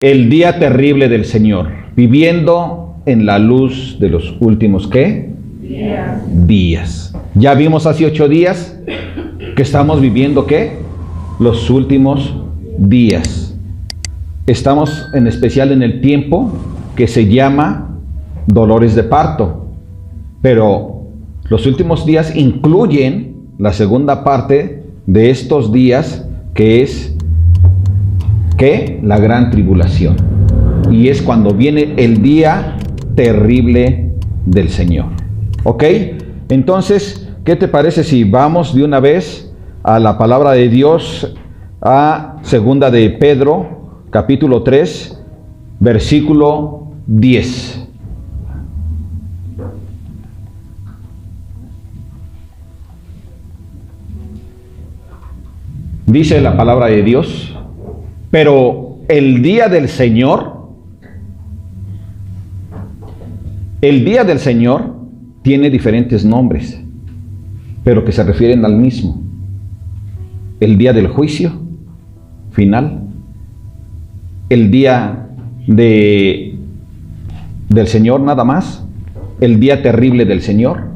El día terrible del Señor, viviendo en la luz de los últimos, ¿qué? Días. Ya vimos hace 8 días que estamos viviendo, ¿qué? Los últimos días. Estamos en especial en el tiempo que se llama dolores de parto. Pero los últimos días incluyen la segunda parte de estos días, que es ¿qué? La gran tribulación. Y es cuando viene el día terrible del Señor. ¿Ok? Entonces, ¿qué te parece si vamos de una vez a la palabra de Dios, a segunda de Pedro, capítulo 3, versículo 10? Dice la palabra de Dios: pero el día del Señor tiene diferentes nombres, pero que se refieren al mismo. El día del juicio final, el día del Señor nada más, el día terrible del Señor.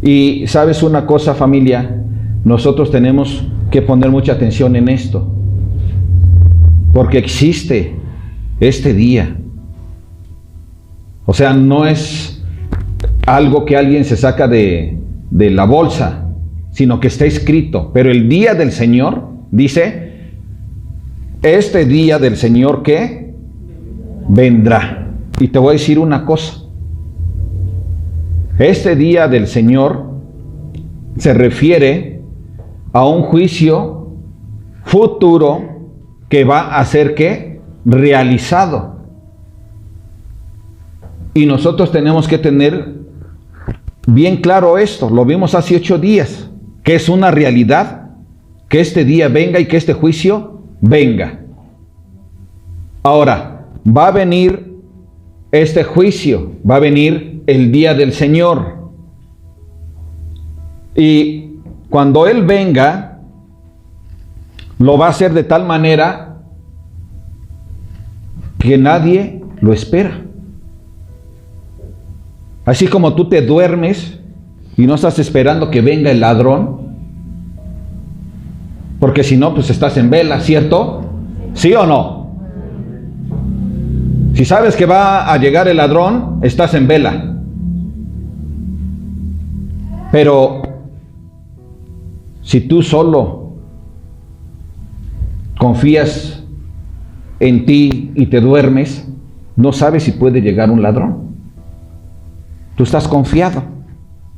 Y sabes una cosa, familia, nosotros tenemos que poner mucha atención en esto, porque existe este día. O sea, no es algo que alguien se saca de la bolsa, sino que está escrito. Pero el día del Señor, dice, este día del Señor, ¿qué? Vendrá. Y te voy a decir una cosa. Este día del Señor se refiere a un juicio futuro que va a ser, ¿qué? Realizado. Y nosotros tenemos que tener bien claro esto. Lo vimos hace 8 días, que es una realidad, que este día venga y que este juicio venga. Ahora, va a venir este juicio, va a venir el día del Señor. Y cuando Él venga, lo va a hacer de tal manera que nadie lo espera. Así como tú te duermes y no estás esperando que venga el ladrón, porque si no, pues estás en vela, ¿cierto? ¿Sí o no? Si sabes que va a llegar el ladrón, estás en vela. Pero si tú solo confías en ti y te duermes, no sabes si puede llegar un ladrón. Tú estás confiado,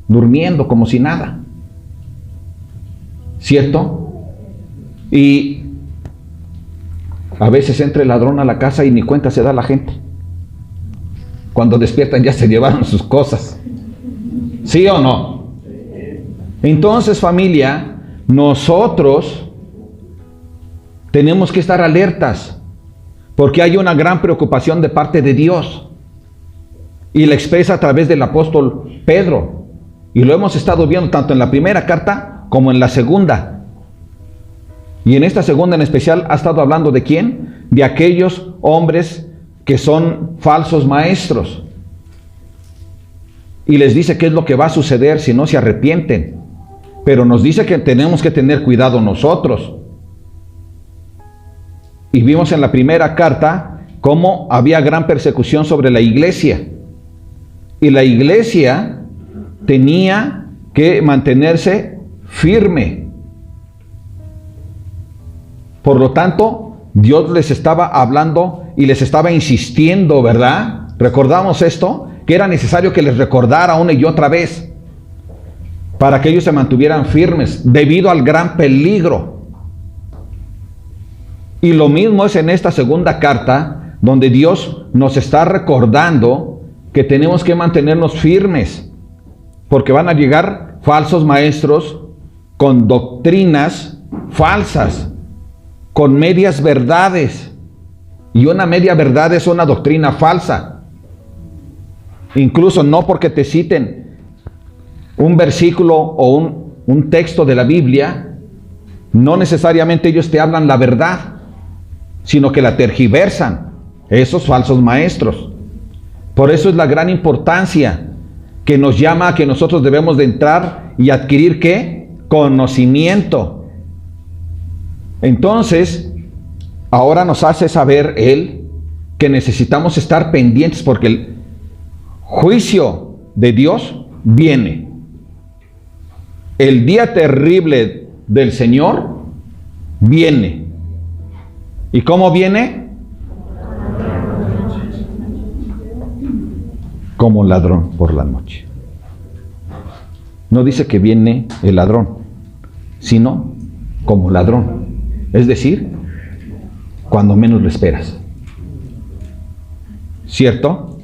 durmiendo como si nada, ¿cierto? Y a veces entra el ladrón a la casa y ni cuenta se da la gente. Cuando despiertan ya se llevaron sus cosas. ¿Sí o no? Entonces, familia, nosotros tenemos que estar alertas, porque hay una gran preocupación de parte de Dios, y la expresa a través del apóstol Pedro, y lo hemos estado viendo tanto en la primera carta como en la segunda. Y en esta segunda en especial ha estado hablando ¿de quién? De aquellos hombres que son falsos maestros, y les dice qué es lo que va a suceder si no se arrepienten, pero nos dice que tenemos que tener cuidado nosotros. Y vimos en la primera carta cómo había gran persecución sobre la iglesia. Y la iglesia tenía que mantenerse firme. Por lo tanto, Dios les estaba hablando y les estaba insistiendo, ¿verdad? ¿Recordamos esto? Que era necesario que les recordara una y otra vez para que ellos se mantuvieran firmes debido al gran peligro. Y lo mismo es en esta segunda carta, donde Dios nos está recordando que tenemos que mantenernos firmes, porque van a llegar falsos maestros con doctrinas falsas, con medias verdades. Y una media verdad es una doctrina falsa. Incluso no porque te citen un versículo o un texto de la Biblia, no necesariamente ellos te hablan la verdad. sino que la tergiversan esos falsos maestros. Por eso es la gran importancia que nos llama a que nosotros debemos de entrar y adquirir ¿qué? Conocimiento. Entonces, ahora nos hace saber Él que necesitamos estar pendientes porque el juicio de Dios viene. El día terrible del Señor viene. ¿Y cómo viene? Como ladrón por la noche. No dice que viene el ladrón, sino como ladrón. Es decir, cuando menos lo esperas. ¿Cierto?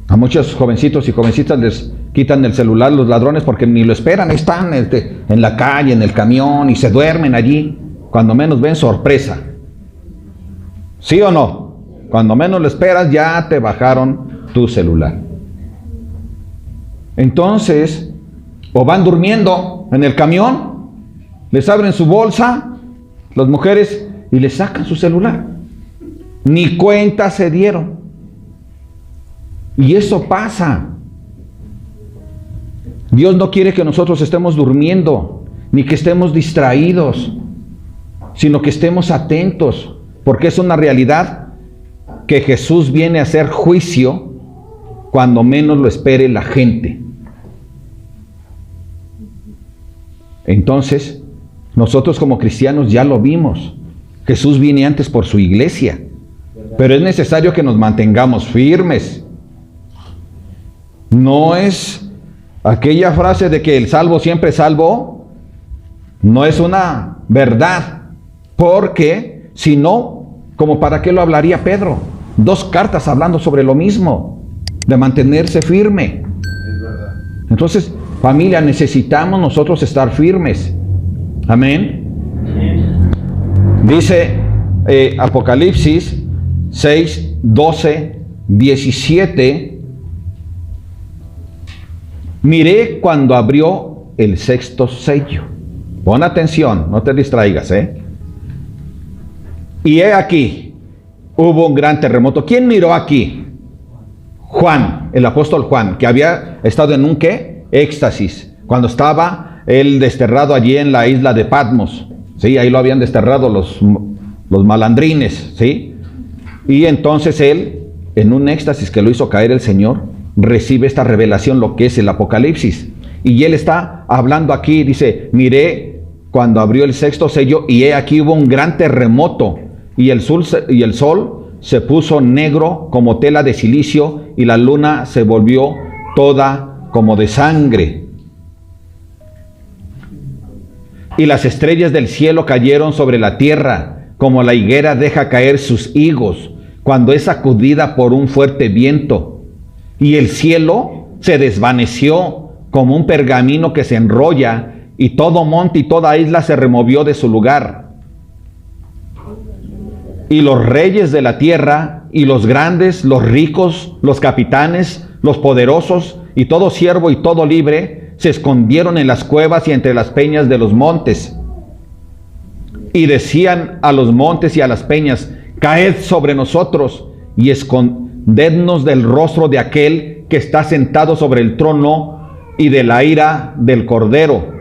A muchos jovencitos y jovencitas les quitan el celular los ladrones porque ni lo esperan. Están en la calle, en el camión y se duermen allí. Cuando menos ven, sorpresa. ¿Sí o no? Cuando menos lo esperas, ya te bajaron tu celular. Entonces, o van durmiendo en el camión, les abren su bolsa, las mujeres, y les sacan su celular. Ni cuenta se dieron. Y eso pasa. Dios no quiere que nosotros estemos durmiendo, ni que estemos distraídos, sino que estemos atentos, porque es una realidad que Jesús viene a hacer juicio cuando menos lo espere la gente. Entonces, nosotros como cristianos ya lo vimos. Jesús viene antes por su iglesia, pero es necesario que nos mantengamos firmes. No es aquella frase de que el salvo siempre salvo, no es una verdad, porque si no, ¿como para qué lo hablaría Pedro? 2 cartas hablando sobre lo mismo, de mantenerse firme. Entonces, familia, necesitamos nosotros estar firmes. Amén. Dice Apocalipsis 6, 12, 17. Miré cuando abrió el 6º sello. Pon atención, no te distraigas, Y he aquí, hubo un gran terremoto. ¿Quién miró aquí? Juan, el apóstol Juan, que había estado en un ¿qué? Éxtasis, cuando estaba él desterrado allí en la isla de Patmos. Sí, ahí lo habían desterrado los malandrines, ¿sí? Y entonces él, en un éxtasis que lo hizo caer el Señor, recibe esta revelación, lo que es el Apocalipsis. Y él está hablando aquí, dice, miré cuando abrió el 6º sello y he aquí hubo un gran terremoto y el sol se puso negro como tela de silicio y la luna se volvió toda como de sangre. Y las estrellas del cielo cayeron sobre la tierra, como la higuera deja caer sus higos cuando es sacudida por un fuerte viento. Y el cielo se desvaneció como un pergamino que se enrolla, y todo monte y toda isla se removió de su lugar. Y los reyes de la tierra, y los grandes, los ricos, los capitanes, los poderosos, y todo siervo y todo libre, se escondieron en las cuevas y entre las peñas de los montes. Y decían a los montes y a las peñas, caed sobre nosotros, y escondednos del rostro de aquel que está sentado sobre el trono, y de la ira del Cordero.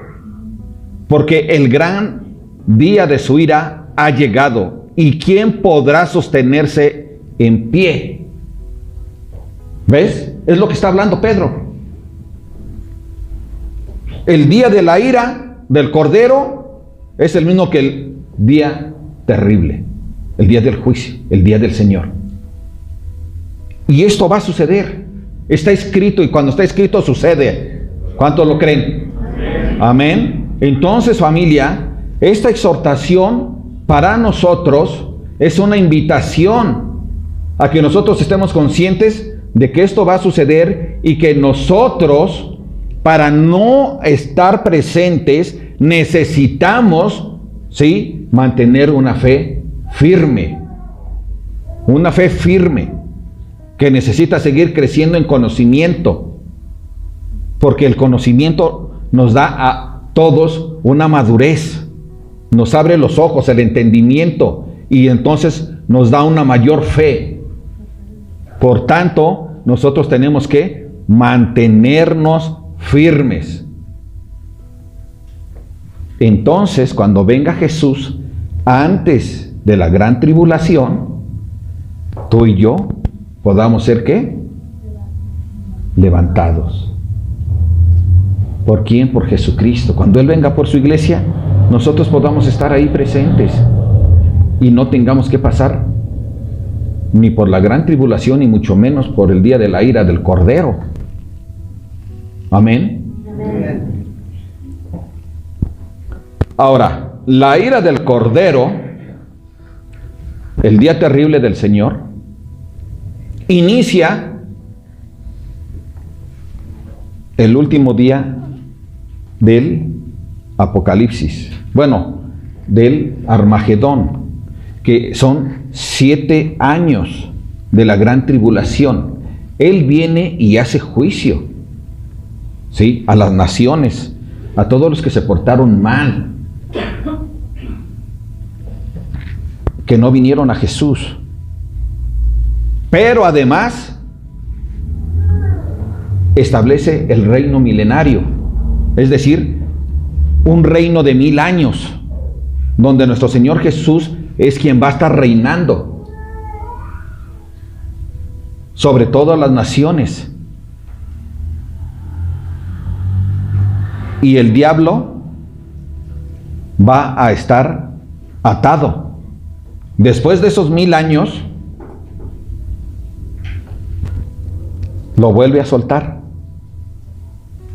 Porque el gran día de su ira ha llegado, ¿y quién podrá sostenerse en pie? ¿Ves? Es lo que está hablando Pedro. El día de la ira del Cordero es el mismo que el día terrible, el día del juicio, el día del Señor. Y esto va a suceder. Está escrito, y cuando está escrito sucede. ¿Cuántos lo creen? Amén. Entonces, familia, esta exhortación para nosotros es una invitación a que nosotros estemos conscientes de que esto va a suceder y que nosotros, para no estar presentes, necesitamos, ¿sí?, mantener una fe firme. Una fe firme que necesita seguir creciendo en conocimiento, porque el conocimiento nos da a todos una madurez, nos abre los ojos, el entendimiento, y entonces nos da una mayor fe. Por tanto, nosotros tenemos que mantenernos firmes. Entonces, cuando venga Jesús, antes de la gran tribulación, tú y yo podamos ser ¿qué? Levantados. ¿Por quién? Por Jesucristo. Cuando Él venga por su iglesia, nosotros podamos estar ahí presentes y no tengamos que pasar ni por la gran tribulación, ni mucho menos por el día de la ira del Cordero. Amén. Amén. Ahora, la ira del Cordero, el día terrible del Señor, inicia el último día del Apocalipsis. Bueno, del Armagedón, que son 7 años de la gran tribulación. Él viene y hace juicio, ¿sí?, a las naciones, a todos los que se portaron mal, que no vinieron a Jesús. Pero además establece el reino milenario, es decir, un reino de 1000 años, donde nuestro Señor Jesús es quien va a estar reinando sobre todas las naciones. Y el diablo va a estar atado. Después de esos 1000 años, lo vuelve a soltar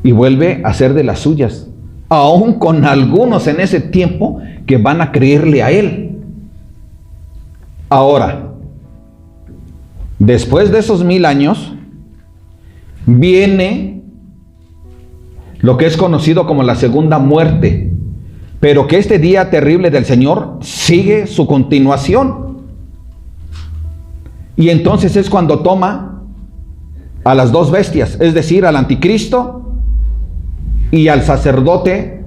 y vuelve a hacer de las suyas, aún con algunos en ese tiempo que van a creerle a Él. Ahora, después de esos 1000 años, viene lo que es conocido como la segunda muerte, pero que este día terrible del Señor sigue su continuación. Y entonces es cuando toma a las 2 bestias, es decir, al anticristo y al sacerdote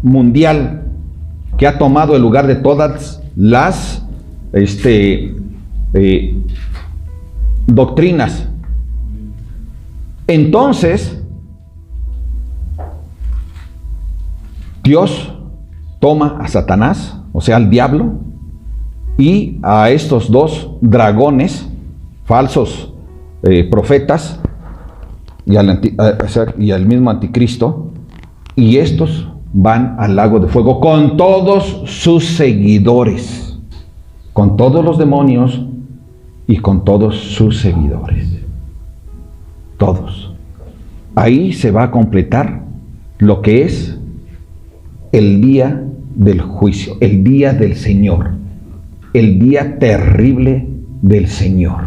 mundial, que ha tomado el lugar de todas las doctrinas. Entonces, Dios toma a Satanás, o sea, al diablo, y a estos 2 dragones, falsos profetas, y al mismo anticristo, y estos van al lago de fuego con todos sus seguidores, con todos los demonios y con todos sus seguidores. Todos. Ahí se va a completar lo que es el día del juicio, el día del Señor, el día terrible del Señor,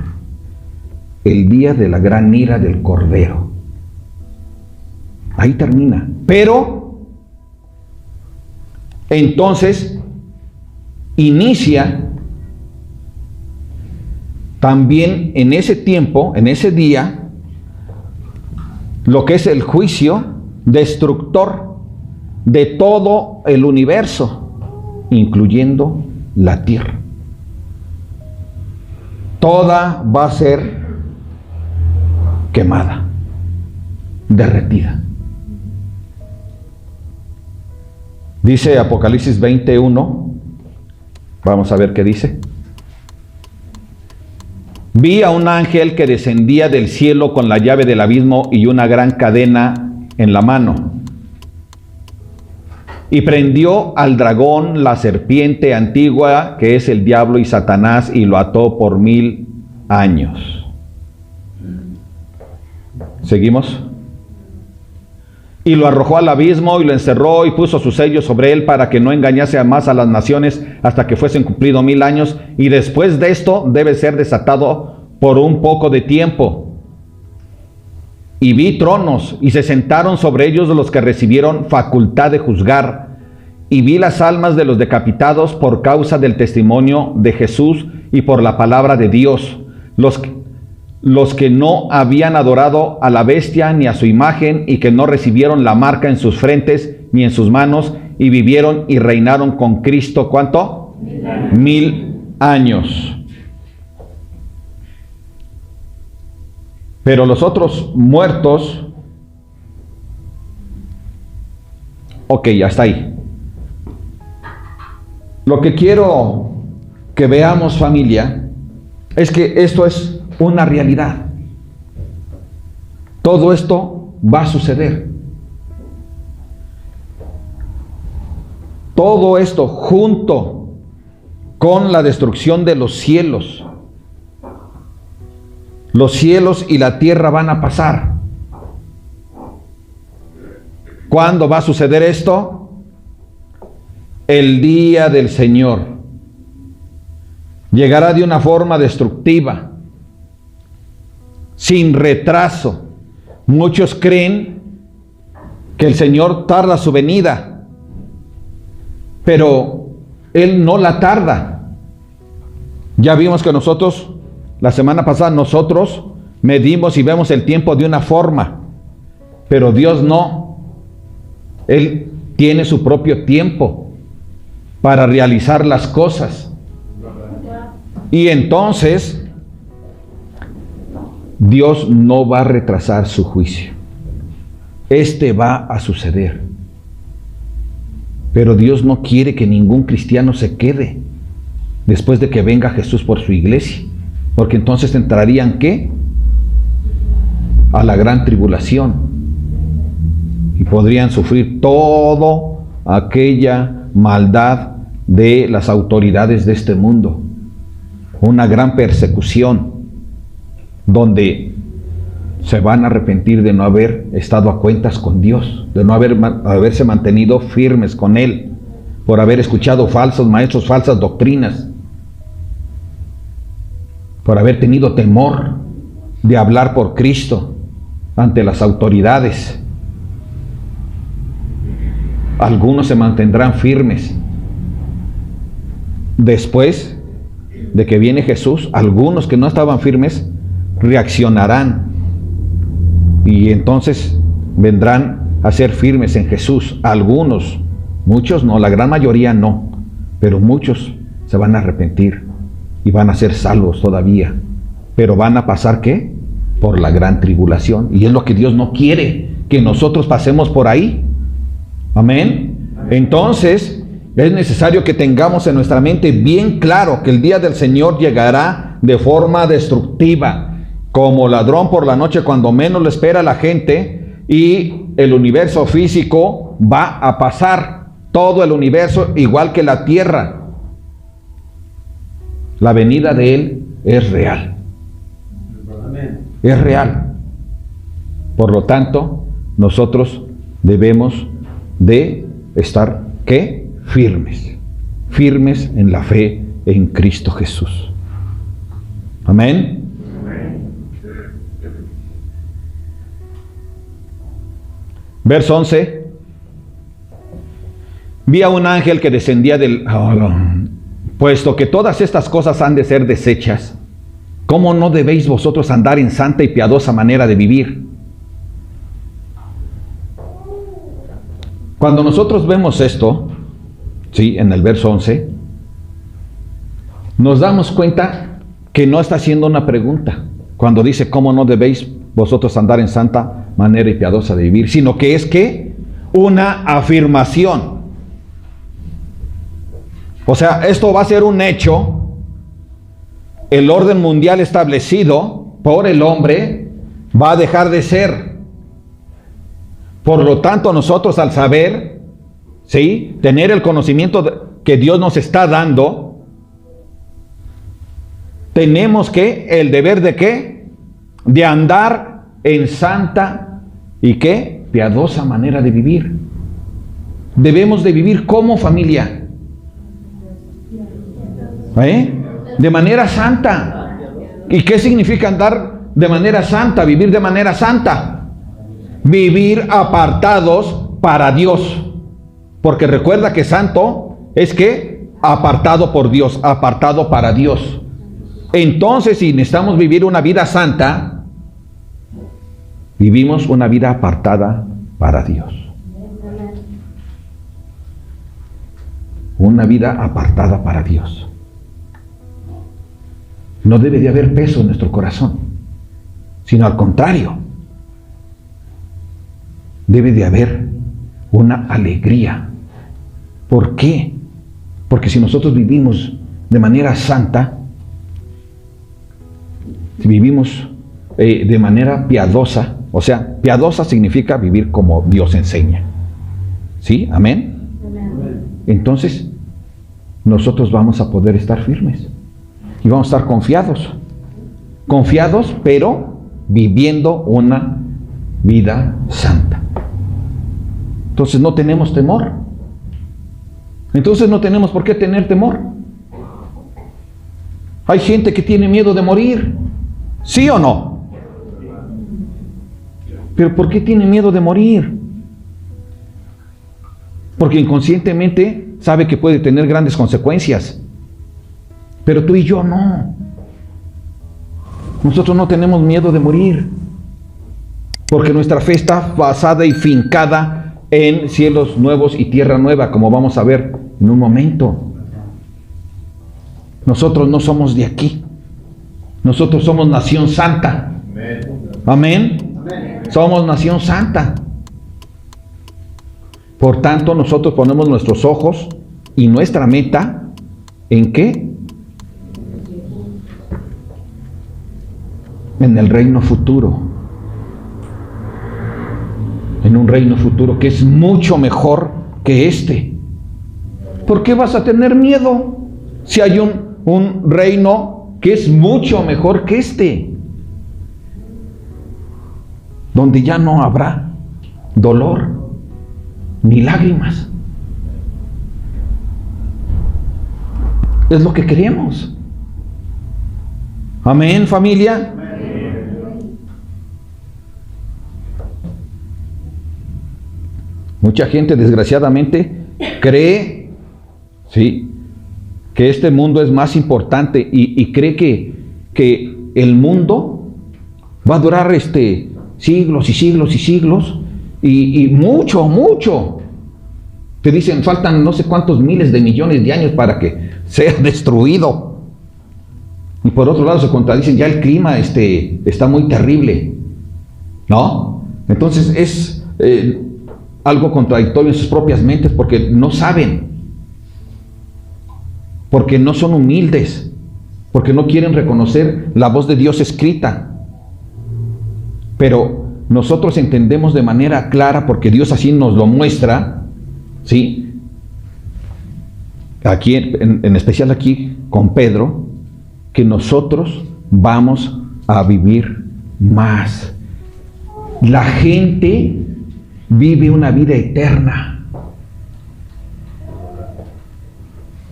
el día de la gran ira del Cordero. Ahí termina. Pero entonces inicia también en ese tiempo, en ese día, lo que es el juicio destructor de todo el universo, incluyendo la tierra. Toda va a ser quemada, derretida. Dice Apocalipsis 21, vamos a ver qué dice. Vi a un ángel que descendía del cielo con la llave del abismo y una gran cadena en la mano. Y prendió al dragón, la serpiente antigua, que es el diablo y Satanás, y lo ató por 1000 años. ¿Seguimos? Y lo arrojó al abismo y lo encerró y puso su sello sobre él para que no engañase más a las naciones hasta que fuesen cumplidos 1000 años. Y después de esto debe ser desatado por un poco de tiempo. Y vi tronos y se sentaron sobre ellos los que recibieron facultad de juzgar. Y vi las almas de los decapitados por causa del testimonio de Jesús y por la palabra de Dios. Los que no habían adorado a la bestia ni a su imagen y que no recibieron la marca en sus frentes ni en sus manos y vivieron y reinaron con Cristo. ¿Cuánto? 1000 años. Pero los otros muertos, ok, hasta ahí. Lo que quiero que veamos, familia, es que esto es una realidad. Todo esto va a suceder. Todo esto junto con la destrucción de los cielos. Los cielos y la tierra van a pasar. ¿Cuándo va a suceder esto? El día del Señor. Llegará de una forma destructiva, sin retraso. Muchos creen que el Señor tarda su venida, pero Él no la tarda. Ya vimos que nosotros, la semana pasada, nosotros medimos y vemos el tiempo de una forma, pero Dios no. Él tiene su propio tiempo para realizar las cosas. Y entonces, Dios no va a retrasar su juicio. Este va a suceder. Pero Dios no quiere que ningún cristiano se quede después de que venga Jesús por su iglesia. Porque entonces entrarían, ¿qué? A la gran tribulación. Y podrían sufrir toda aquella maldad de las autoridades de este mundo. Una gran persecución donde se van a arrepentir de no haber estado a cuentas con Dios, de no haberse mantenido firmes con Él, por haber escuchado falsos maestros, falsas doctrinas, por haber tenido temor de hablar por Cristo ante las autoridades. Algunos se mantendrán firmes. Después de que viene Jesús, algunos que no estaban firmes reaccionarán y entonces vendrán a ser firmes en Jesús. Algunos, muchos no, la gran mayoría no, pero muchos se van a arrepentir y van a ser salvos todavía. Pero van a pasar, ¿qué? Por la gran tribulación. Y es lo que Dios no quiere, que nosotros pasemos por ahí. Amén. Entonces, es necesario que tengamos en nuestra mente bien claro que el día del Señor llegará de forma destructiva, como ladrón por la noche cuando menos lo espera la gente, y el universo físico va a pasar, todo el universo igual que la tierra. La venida de Él es real. Es real. Por lo tanto, nosotros debemos de estar, ¿qué? Firmes. Firmes en la fe en Cristo Jesús. Amén. Verso 11. Vi a un ángel que descendía del... puesto que todas estas cosas han de ser deshechas, ¿cómo no debéis vosotros andar en santa y piadosa manera de vivir? Cuando nosotros vemos esto, ¿sí? En el verso 11, nos damos cuenta que no está haciendo una pregunta cuando dice ¿cómo no debéis vosotros andar en santa manera y piadosa de vivir? Sino que es ¿qué? Una afirmación. O sea, esto va a ser un hecho. El orden mundial establecido por el hombre va a dejar de ser. Por lo tanto, nosotros al saber, ¿sí? Tener el conocimiento que Dios nos está dando, tenemos que el deber de ¿qué? De andar en santa y ¿qué? Piadosa manera de vivir. Debemos de vivir como familia. De manera santa. ¿Y qué significa andar de manera santa? Vivir de manera santa. Vivir apartados para Dios. Porque recuerda que santo es que apartado por Dios, apartado para Dios. Entonces, si necesitamos vivir una vida santa, vivimos una vida apartada para Dios. Una vida apartada para Dios. no debe de haber peso en nuestro corazón, sino al contrario, debe de haber una alegría. ¿Por qué? Porque si nosotros vivimos de manera santa, si vivimos de manera piadosa, o sea, piadosa significa vivir como Dios enseña. ¿Sí? ¿Amén? Entonces, nosotros vamos a poder estar firmes y vamos a estar confiados, pero viviendo una vida santa. Entonces no tenemos temor. Entonces no tenemos por qué tener temor. Hay gente que tiene miedo de morir, ¿sí o no? Pero ¿por qué tiene miedo de morir? Porque inconscientemente sabe que puede tener grandes consecuencias. Pero tú y yo no. Nosotros no tenemos miedo de morir, porque nuestra fe está basada y fincada en cielos nuevos y tierra nueva, como vamos a ver en un momento. Nosotros no somos de aquí. Nosotros somos nación santa. Amén. Somos nación santa. Por tanto, nosotros ponemos nuestros ojos y nuestra meta ¿en qué? En el reino futuro. En un reino futuro que es mucho mejor que este. ¿Por qué vas a tener miedo si hay un reino que es mucho mejor que este? Donde ya no habrá dolor ni lágrimas. Es lo que queremos. Amén, familia. Mucha gente, desgraciadamente, cree, sí, que este mundo es más importante y cree que el mundo va a durar siglos y siglos y siglos y mucho. Te dicen, faltan no sé cuántos miles de millones de años para que sea destruido. Y por otro lado se contradicen, ya el clima está muy terrible, ¿no? Entonces es algo contradictorio en sus propias mentes, porque no saben, porque no son humildes, porque no quieren reconocer la voz de Dios escrita. Pero nosotros entendemos de manera clara, porque Dios así nos lo muestra, ¿sí? Aquí, en especial aquí con Pedro, que nosotros vamos a vivir más. La gente vive una vida eterna.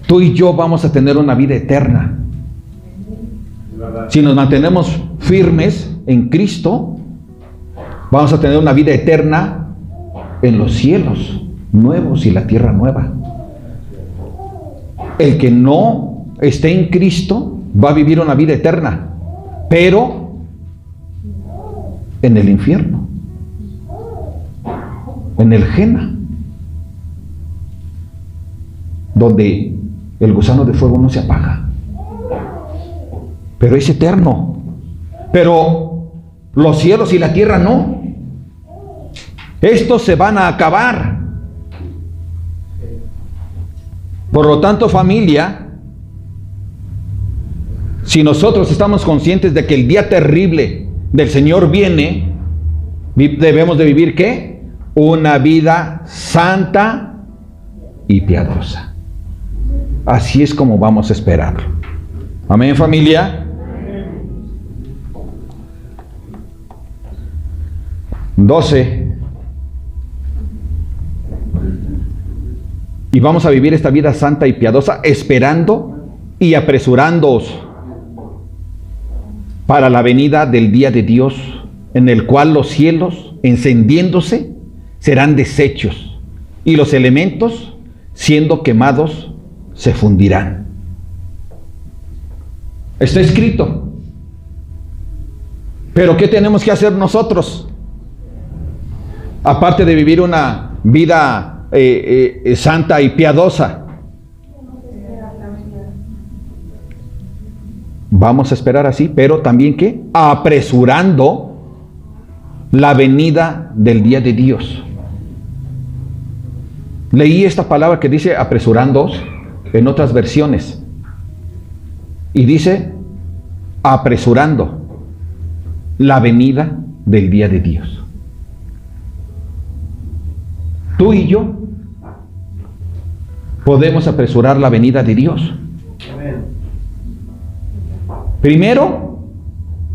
Tú y yo vamos a tener una vida eterna. Si nos mantenemos firmes en Cristo, vamos a tener una vida eterna en los cielos nuevos y la tierra nueva. El que no esté en Cristo va a vivir una vida eterna, pero en el infierno, en el Gena, donde el gusano de fuego no se apaga, pero es eterno. Pero los cielos y la tierra no. Estos se van a acabar. Por lo tanto, familia, si nosotros estamos conscientes de que el día terrible del Señor viene, debemos de vivir ¿qué? Una vida santa y piadosa. Así es como vamos a esperarlo. Amén, familia. 12. Y vamos a vivir esta vida santa y piadosa, esperando y apresurándoos para la venida del día de Dios, en el cual los cielos, encendiéndose, serán deshechos, y los elementos, siendo quemados, se fundirán. Está escrito. Pero ¿qué tenemos que hacer nosotros? Aparte de vivir una vida santa y piadosa. Vamos a esperar así, pero también ¿qué? Apresurando la venida del día de Dios. Leí esta palabra que dice apresurándoos en otras versiones. Y dice apresurando la venida del día de Dios. Tú y yo podemos apresurar la venida de Dios. Primero,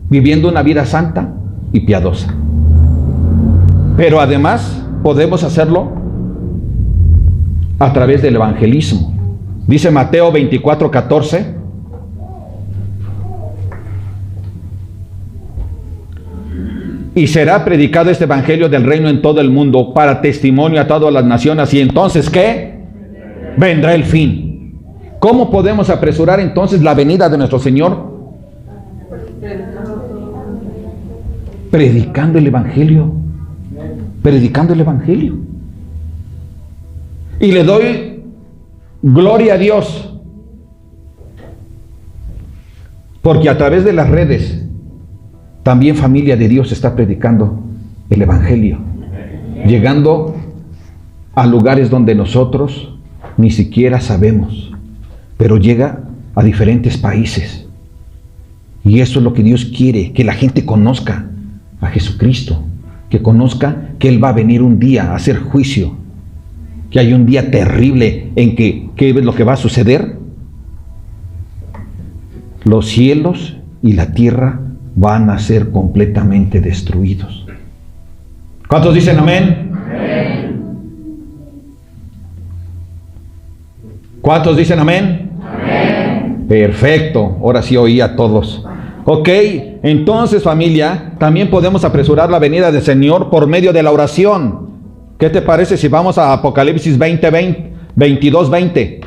viviendo una vida santa y piadosa. Pero además podemos hacerlo a través del evangelismo. Dice Mateo 24:14. Y será predicado este evangelio del reino en todo el mundo para testimonio a todas las naciones. Y entonces, ¿qué? Vendrá el fin. ¿Cómo podemos apresurar entonces la venida de nuestro Señor? Predicando el evangelio. Predicando el evangelio. Y le doy gloria a Dios, porque a través de las redes también familia de Dios está predicando el evangelio, llegando a lugares donde nosotros ni siquiera sabemos, pero llega a diferentes países. Y eso es lo que Dios quiere, que la gente conozca a Jesucristo, que conozca que Él va a venir un día a hacer juicio, que hay un día terrible en que, ¿qué es lo que va a suceder? Los cielos y la tierra van a ser completamente destruidos. ¿Cuántos dicen amén? Amén. ¿Cuántos dicen amén? Amén. Perfecto, ahora sí oí a todos. Ok, entonces familia, también podemos apresurar la venida del Señor por medio de la oración. ¿Qué te parece si vamos a Apocalipsis 22:20?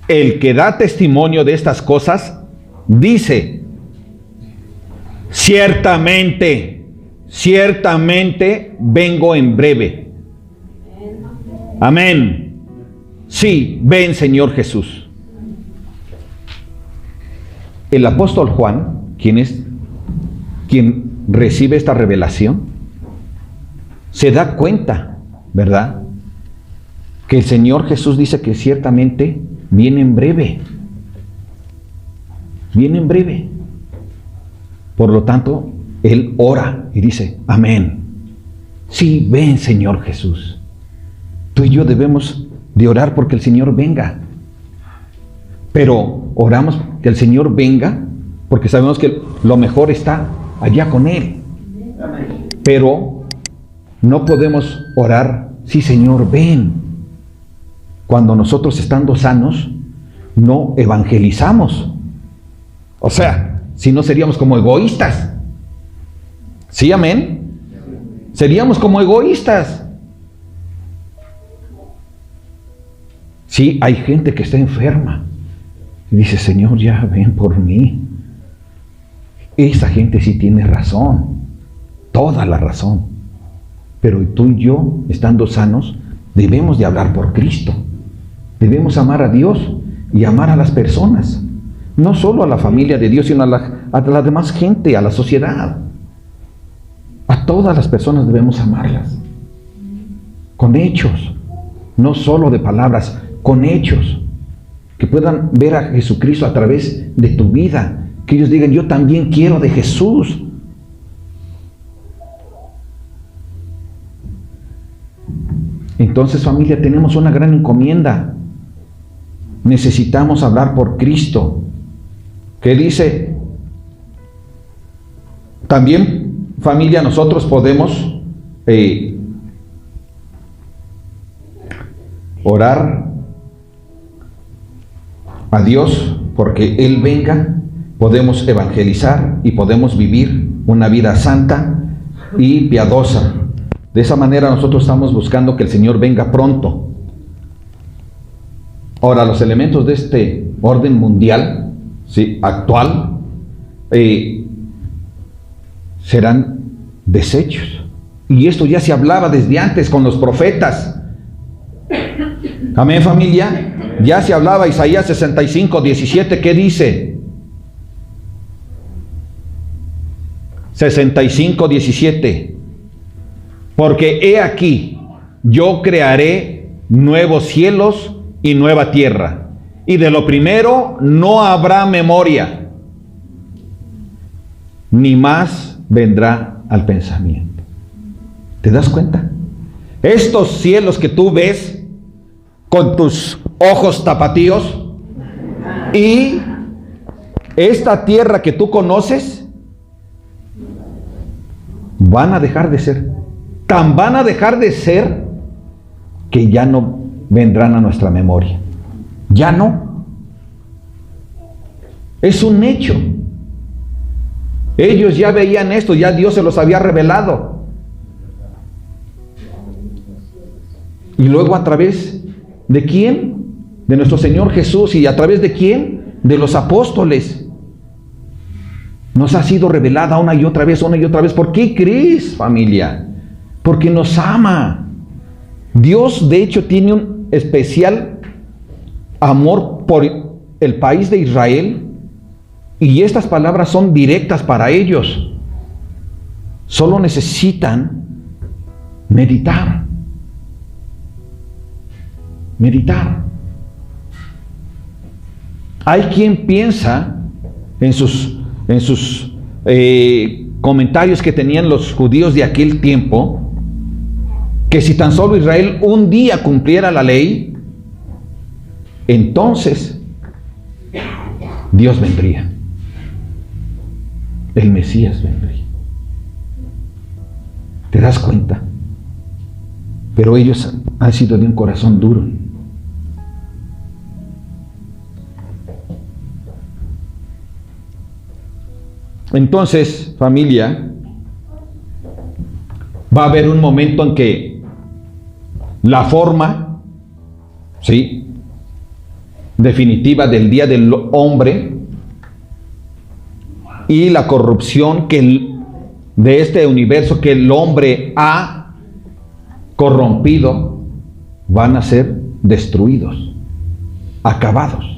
El que da testimonio de estas cosas dice: ciertamente vengo en breve. Amén. Sí, ven Señor Jesús. El apóstol Juan, quien recibe esta revelación, se da cuenta, ¿verdad?, que el Señor Jesús dice que ciertamente viene en breve. Viene en breve. Por lo tanto, él ora y dice: amén. Sí, ven Señor Jesús. Tú y yo debemos de orar porque el Señor venga. Pero oramos que el Señor venga porque sabemos que lo mejor está allá con Él. Pero no podemos orar: sí Señor, ven, cuando nosotros, estando sanos, no evangelizamos. O sea, si no, seríamos como egoístas. ¿Sí, amén? Seríamos como egoístas. Sí, hay gente que está enferma y dice: Señor, ya ven por mí. Esa gente sí tiene razón, toda la razón. Pero tú y yo, estando sanos, debemos de hablar por Cristo. Debemos amar a Dios y amar a las personas. No solo a la familia de Dios, sino a la demás gente, a la sociedad. A todas las personas debemos amarlas. Con hechos, no solo de palabras, con hechos. Que puedan ver a Jesucristo a través de tu vida. Que ellos digan: yo también quiero de Jesús. Entonces, familia, tenemos una gran encomienda. Necesitamos hablar por Cristo. ¿Qué dice? También, familia, nosotros podemos orar a Dios porque Él venga. Podemos evangelizar y podemos vivir una vida santa y piadosa. De esa manera nosotros estamos buscando que el Señor venga pronto. Ahora, los elementos de este orden mundial, ¿sí?, actual, serán desechos. Y esto ya se hablaba desde antes con los profetas. Amén, familia. Ya se hablaba Isaías 65, 17, ¿qué dice? 65, 17. Porque he aquí, yo crearé nuevos cielos y nueva tierra, y de lo primero no habrá memoria, ni más vendrá al pensamiento. ¿Te das cuenta? Estos cielos que tú ves con tus ojos tapatíos y esta tierra que tú conoces van a dejar de ser. Tan van a dejar de ser que ya no vendrán a nuestra memoria. Ya no. Es un hecho. Ellos ya veían esto, ya Dios se los había revelado. Y luego a través ¿de quién? De nuestro Señor Jesús. ¿Y a través de quién? De los apóstoles. Nos ha sido revelada una y otra vez, una y otra vez. ¿Por qué crees, familia? Porque nos ama. Dios, de hecho, tiene un especial amor por el país de Israel. Y estas palabras son directas para ellos. Solo necesitan meditar. Meditar. Hay quien piensa en sus comentarios que tenían los judíos de aquel tiempo, que si tan solo Israel un día cumpliera la ley, entonces Dios vendría. El Mesías vendría. ¿Te das cuenta? Pero ellos han sido de un corazón duro. Entonces, familia, va a haber un momento en que la forma, ¿sí?, definitiva del día del hombre y la corrupción de este universo que el hombre ha corrompido, van a ser destruidos, acabados.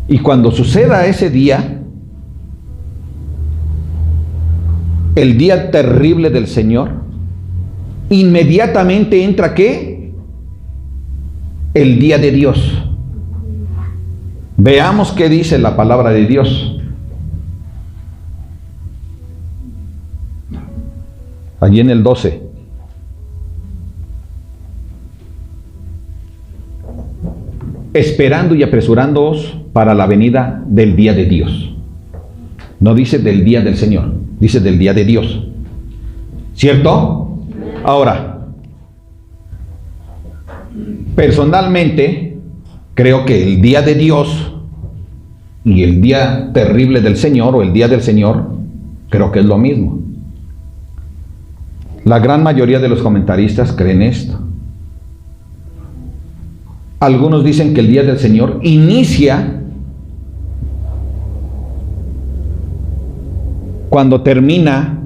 Y cuando suceda ese día, el día terrible del Señor, inmediatamente entra ¿qué? El día de Dios. Veamos qué dice la palabra de Dios. Allí en el 12. Esperando y apresurándoos para la venida del día de Dios. No dice del día del Señor, dice del día de Dios. ¿Cierto? Ahora, personalmente, creo que el día de Dios y el día terrible del Señor o el día del Señor, creo que es lo mismo. La gran mayoría de los comentaristas creen esto. Algunos dicen que el día del Señor inicia cuando termina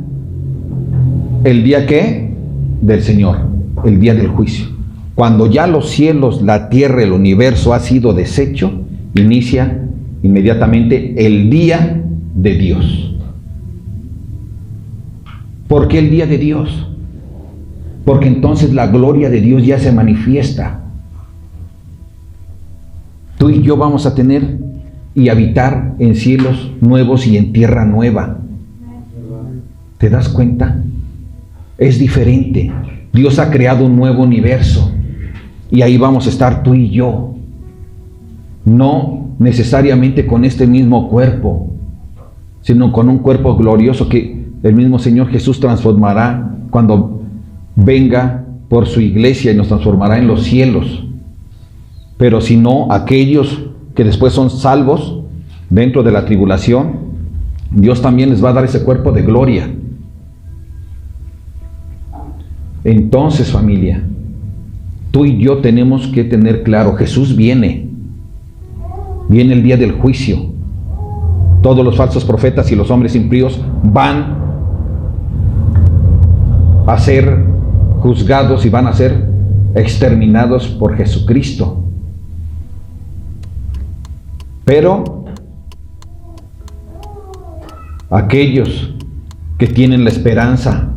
el día ¿qué? Del Señor, el día del juicio. Cuando ya los cielos, la tierra, el universo ha sido deshecho, inicia inmediatamente el día de Dios. ¿Por qué el día de Dios? Porque entonces la gloria de Dios ya se manifiesta. Tú y yo vamos a tener y habitar en cielos nuevos y en tierra nueva. ¿Te das cuenta? Es diferente. Dios ha creado un nuevo universo y ahí vamos a estar tú y yo. No necesariamente con este mismo cuerpo, sino con un cuerpo glorioso que el mismo Señor Jesús transformará cuando venga por su iglesia y nos transformará en los cielos. Pero si no, aquellos que después son salvos dentro de la tribulación, Dios también les va a dar ese cuerpo de gloria. Entonces, familia, tú y yo tenemos que tener claro, Jesús viene el día del juicio. Todos los falsos profetas y los hombres impíos van a ser juzgados y van a ser exterminados por Jesucristo. Pero aquellos que tienen la esperanza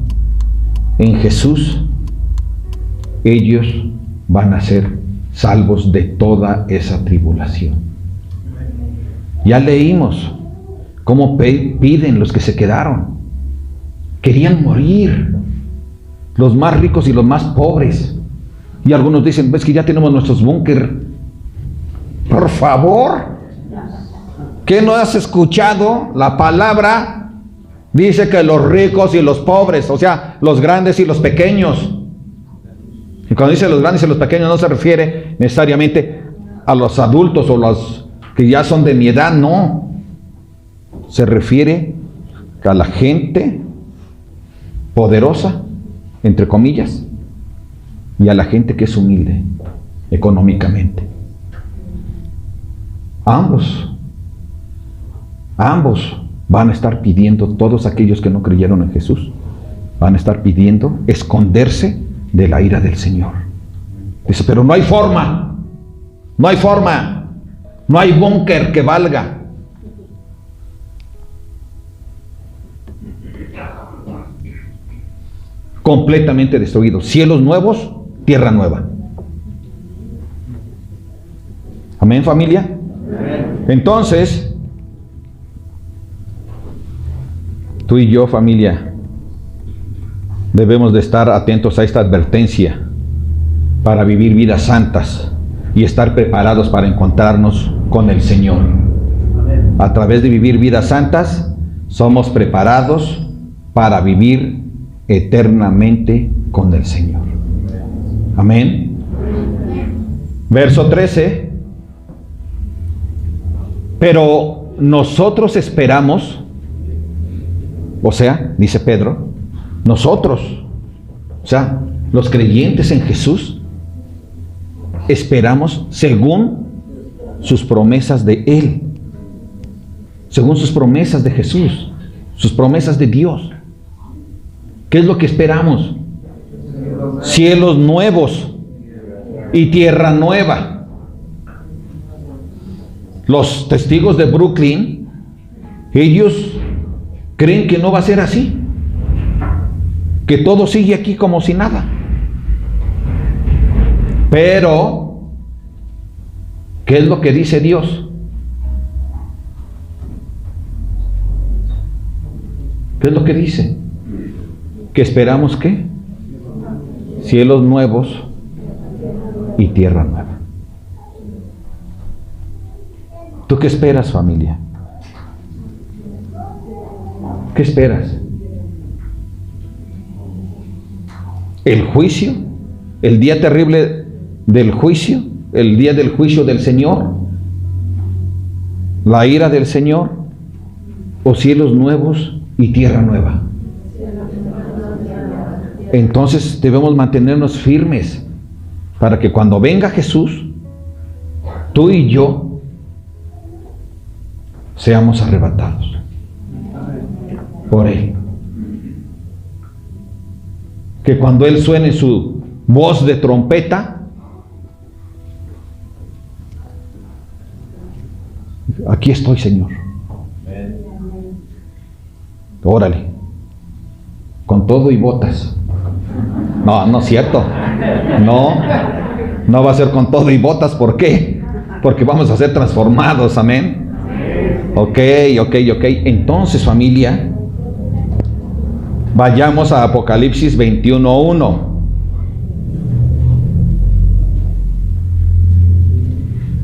en Jesús, ellos van a ser salvos de toda esa tribulación. Ya leímos cómo piden los que se quedaron. Querían morir, los más ricos y los más pobres. Y algunos dicen, ves que ya tenemos nuestros búnker. Por favor, ¿qué no has escuchado? La palabra dice que los ricos y los pobres, o sea, los grandes y los pequeños. Y cuando dice los grandes y los pequeños no se refiere necesariamente a los adultos o los que ya son de mi edad, no. Se refiere a la gente poderosa, entre comillas, y a la gente que es humilde económicamente. Ambos van a estar pidiendo, todos aquellos que no creyeron en Jesús, van a estar pidiendo esconderse de la ira del Señor. Dice, pero no hay forma, no hay búnker que valga. Completamente destruido. Cielos nuevos, tierra nueva. Amén, familia. Entonces, tú y yo, familia, debemos de estar atentos a esta advertencia para vivir vidas santas y estar preparados para encontrarnos con el Señor. A través de vivir vidas santas, somos preparados para vivir eternamente con el Señor. Amén. Verso 13. Pero nosotros esperamos, o sea, dice Pedro, nosotros, o sea, los creyentes en Jesús, esperamos según sus promesas de Él, según sus promesas de Jesús, sus promesas de Dios. ¿Qué es lo que esperamos? Cielos nuevos y tierra nueva. Los testigos de Brooklyn, ellos creen que no va a ser así, que todo sigue aquí como si nada. Pero, ¿qué es lo que dice Dios? ¿Qué es lo que dice? Que esperamos ¿qué? Cielos nuevos y tierra nueva. ¿Tú qué esperas, familia? ¿Qué esperas? ¿El juicio? ¿El día terrible del juicio? ¿El día del juicio del Señor? ¿La ira del Señor? ¿O cielos nuevos y tierra nueva? Entonces debemos mantenernos firmes para que cuando venga Jesús, tú y yo seamos arrebatados por Él. Que cuando Él suene su voz de trompeta, aquí estoy, Señor. Órale, con todo y botas. No, no es cierto. No va a ser con todo y botas. ¿Por qué? Porque vamos a ser transformados, amén. Ok. Entonces, familia, vayamos a Apocalipsis 21:1.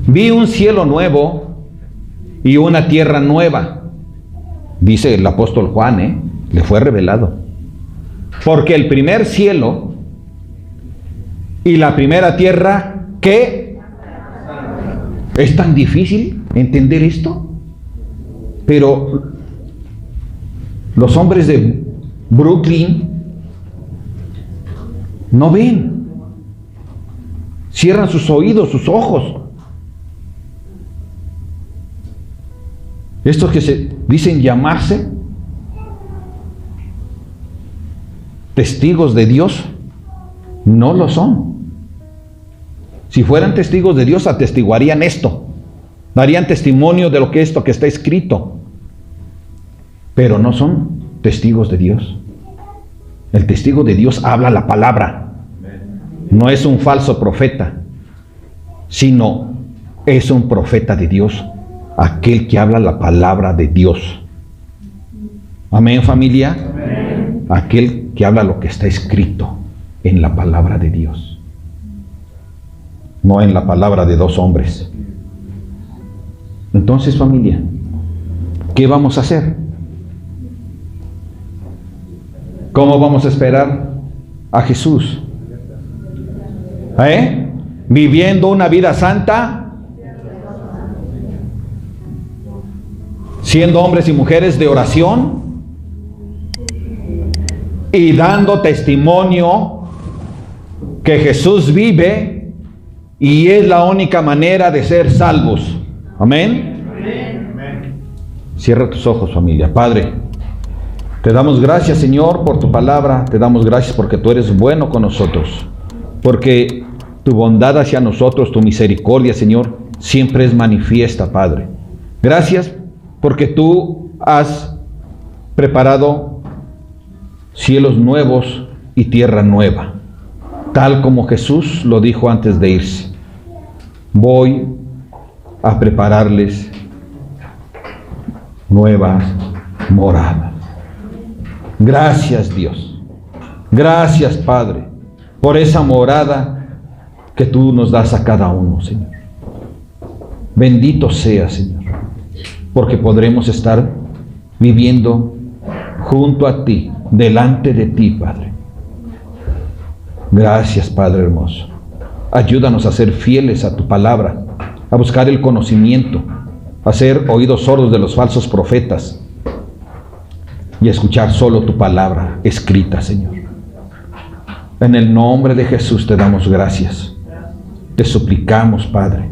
Vi un cielo nuevo y una tierra nueva, dice el apóstol Juan, le fue revelado. Porque el primer cielo y la primera tierra, ¿qué? ¿Es tan difícil entender esto? Pero los hombres de Brooklyn no ven. Cierran sus oídos, sus ojos. Estos que se dicen llamarse testigos de Dios, no lo son. Si fueran testigos de Dios, atestiguarían esto. Darían testimonio de lo que esto que está escrito. Pero no son testigos de Dios. El testigo de Dios habla la palabra. No es un falso profeta, sino es un profeta de Dios, aquel que habla la palabra de Dios. Amén, familia. Amén. Aquel que habla lo que está escrito en la palabra de Dios, no en la palabra de dos hombres. Entonces, familia, ¿qué vamos a hacer? ¿Cómo vamos a esperar a Jesús? Viviendo una vida santa, siendo hombres y mujeres de oración y dando testimonio que Jesús vive y es la única manera de ser salvos. Amén. Amén. Cierra tus ojos, familia. Padre, te damos gracias, Señor, por tu palabra. Te damos gracias porque tú eres bueno con nosotros, porque tu bondad hacia nosotros, tu misericordia, Señor, siempre es manifiesta, Padre. Gracias porque tú has preparado cielos nuevos y tierra nueva, tal como Jesús lo dijo antes de irse. Voy a prepararles nuevas moradas. Gracias, Dios. Gracias, Padre, por esa morada que tú nos das a cada uno, Señor. Bendito sea, Señor, porque podremos estar viviendo junto a ti, delante de ti, Padre. Gracias, Padre hermoso. Ayúdanos a ser fieles a tu palabra, a buscar el conocimiento, a ser oídos sordos de los falsos profetas y a escuchar solo tu palabra escrita, Señor. En el nombre de Jesús te damos gracias. Te suplicamos, Padre,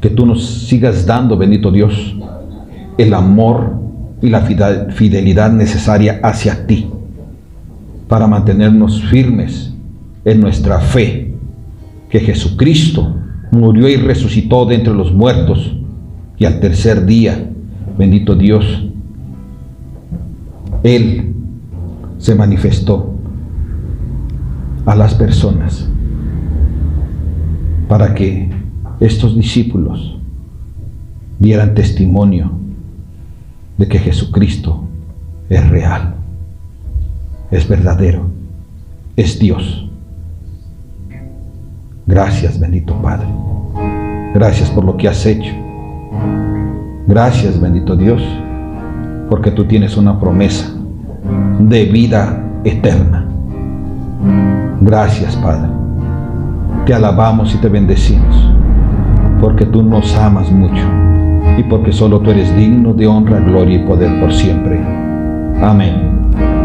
que tú nos sigas dando, bendito Dios, el amor y la fidelidad necesaria hacia ti para mantenernos firmes en nuestra fe, que Jesucristo murió y resucitó de entre los muertos, y al tercer día, bendito Dios, Él se manifestó a las personas para que estos discípulos dieran testimonio de que Jesucristo es real, es verdadero, es Dios. Gracias, bendito Padre. Gracias por lo que has hecho. Gracias, bendito Dios, porque tú tienes una promesa de vida eterna. Gracias, Padre. Te alabamos y te bendecimos, porque tú nos amas mucho y porque solo tú eres digno de honra, gloria y poder por siempre. Amén.